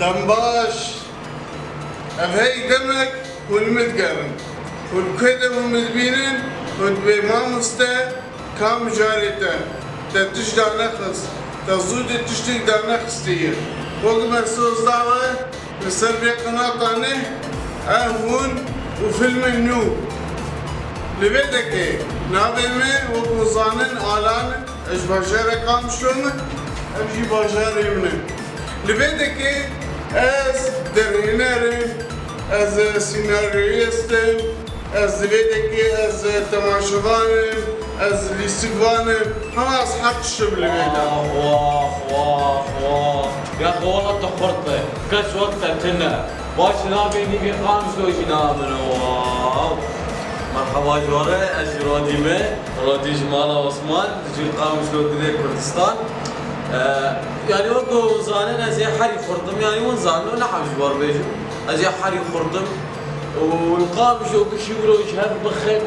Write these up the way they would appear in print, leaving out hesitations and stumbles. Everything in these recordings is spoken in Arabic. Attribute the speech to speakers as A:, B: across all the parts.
A: دنباش أفهي دمك والمتقرن والكذب والمدبينن والبيمان مستا كام جاريتا تتشدى نخص تزود تشتك دا نخص تيه وقت مرسوس دعوة نسربي قناطاني أهون وفيلم النو لبيتك نابمي وقوزانن آلان اش باشار قام شلون امشي باشار يمنن لبيتك از درهنرم از سيناريستم از لبيتك از تماشوانم از ليستوانم انا اصحاب الشغل لبيتك
B: واه يا اخي والله تخرطه كاش وقت لنا باش نابي نبي قام شلون جنابنا واو مرحبا جواره از رادي جمال عثمان تجي قام شلون دي كردستان يعني وقو زانن از حري خردم يعني وين زانن ولا حاج جوار بيجو از حري خردم والقام شو بشي ولو يشهر بخير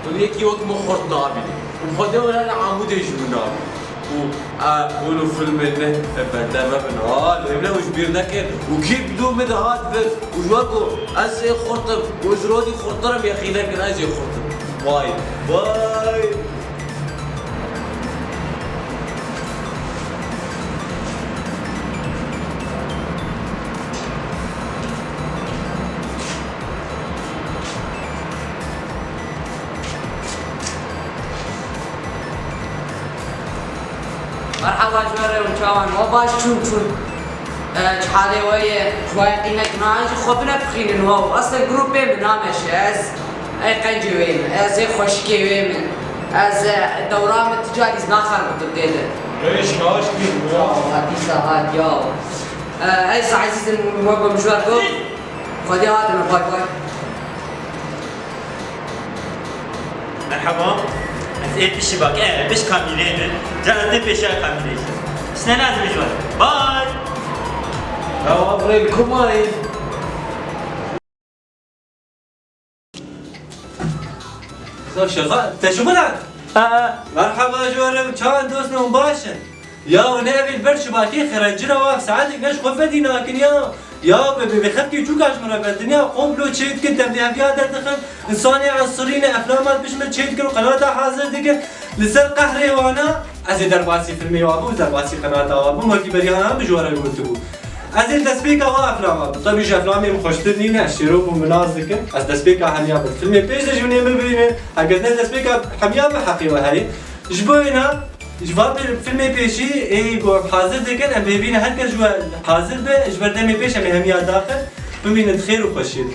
B: وليكي وقت مخرط نابي ومخدم انا عمود يجو نابي ولو فيلم انه بدا مبنى لبنا وش بيرنكر وكيف بدون مدهات وجواركو از خرطم وزرودي خرطرم يا اخي لكن از خرطم باي
C: مرحبا جواره وشاوان وباش شون شحالي ويا شوية قيمة ناج خبنا بخيل هو أصلا جروبي من هامش از أي قنجي وين از أي خشكي وين از دوران التجاري ناخر بتبديله
B: ايش كيف
C: هاتي ساعات يا أيس عزيز الموقع مشواركم خدي هاتنا باي
D: مرحبا از ایت شباک بش کامیله جانته پیشا کامیله سنه لازم جوار باي
B: أوريكم هاي
E: شغال انت شو منعك؟ مرحبا جوارم كان دوسنا مباشر يا ونبي البرش باكي خرجنا واقف ساعتك نش خفدي لكن يا بخفكي شو كاش مرة بالدنيا قوم لو تشيت كنت بدي افيا دخل انساني عنصريين افلامات بشمل تشيت كل قناتها حاضر دقه لسر قهري وانا ازي درباسي فيلمي وابو درباسي قناتها وابو ما في بريانا بجوار قلتو ازي دسبيكا وافلام طيب يجي افلامي مخشتني نه شروب ومنازك از دسبيكا حميا بالفيلم بيش جوني مبينه حقتنا دسبيكا حميا بحقي وهي جبوينا جواب الفيلم بيشي اي جو حاضر دكن ام بيبينا هر كل جو حاضر به جبر دمي بيش ام هميا داخل بمين خير وخشير